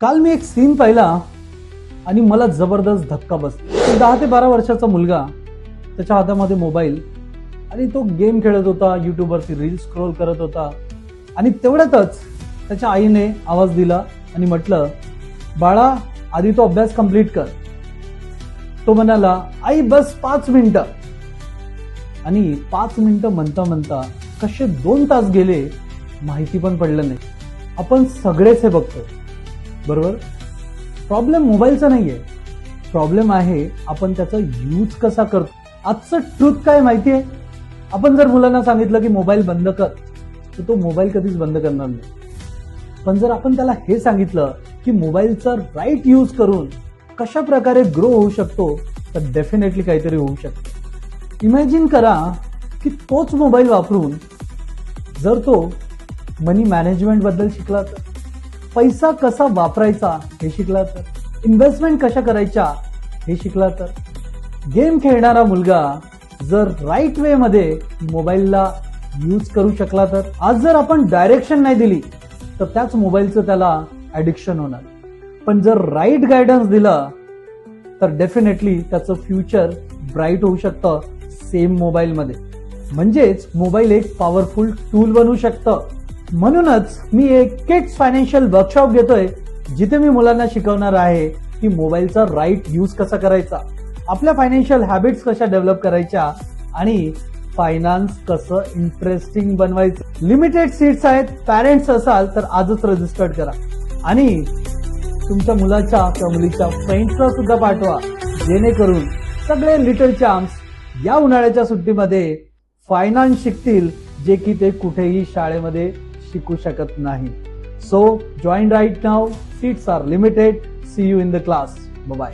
काल मी एक सीन पाहिला आणि मला जबरदस्त धक्का बसला. 10 ते 12 वर्षाचा मुलगा, त्याच्या हातामध्ये मोबाईल आणि तो गेम खेळत होता, युट्यूबवरती रील स्क्रोल करत होता. आणि तेवढ्यातच त्याच्या आईने आवाज दिला आणि म्हटलं, बाळा आधी तो अभ्यास कंप्लीट कर. तो म्हणाला, आई बस 5 मिनिटं. आणि 5 मिनिटं म्हणता म्हणता कसे 2 तास गेले माहिती पण पडलं नाही. आपण सगळेच हे बघतो बरोबर. प्रॉब्लेम मोबाईलचा नाहीये, प्रॉब्लेम आहे आपण त्याचा यूज कसा करतो. आजचं ट्रूथ काय माहितीये, आपण जर मुलांना सांगितलं की मोबाईल बंद कर, तर तो मोबाईल कधीच बंद करणार नाही. पण जर आपण त्याला हे सांगितलं की मोबाईलचा राईट यूज करून कशा प्रकारे ग्रो होऊ शकतो, तर डेफिनेटली काहीतरी होऊ शकतं. इमॅजिन करा की तोच मोबाईल वापरून जर तो मनी मॅनेजमेंट बद्दल शिकला, तर पैसा कसा वापरायचा हे शिकला, तर इन्व्हेस्टमेंट कशा करायच्या हे शिकला, तर गेम खेळणारा मुलगा जर राईट वे मध्ये मोबाईलला यूज करू शकला, तर आज जर आपण डायरेक्शन नाही दिली तर त्याच मोबाईलचं त्याला ऍडिक्शन होणार. पण जर राईट गायडन्स दिला तर डेफिनेटली त्याचं फ्युचर ब्राईट होऊ शकतं सेम मोबाईलमध्ये. म्हणजेच मोबाईल एक पॉवरफुल टूल बनू शकतं. म्हणूनच मी एक किड्स फायनान्शियल वर्कशॉप घेतोय, जिथे मी मुलांना शिकवणार आहे की मोबाईलचा राईट यूज कसा करायचा, आपल्या फायनान्शियल हॅबिट्स कशा डेव्हलप करायच्या आणि फायनान्स कसं इंटरेस्टिंग बनवायचं. लिमिटेड सीट्स आहेत. पॅरेंट्स असाल तर आजच रजिस्टर्ड करा आणि तुमच्या मुलाच्या किंवा मुलीच्या फ्रेंड्सला सुद्धा पाठवा, जेणेकरून सगळे लिटल चॅम्प्स या उन्हाळ्याच्या सुट्टीमध्ये फायनान्स शिकतील, जे की ते कुठेही शाळेमध्ये शिकू शकत नाही. So join right now. Seats are limited. See you in the class. Bye.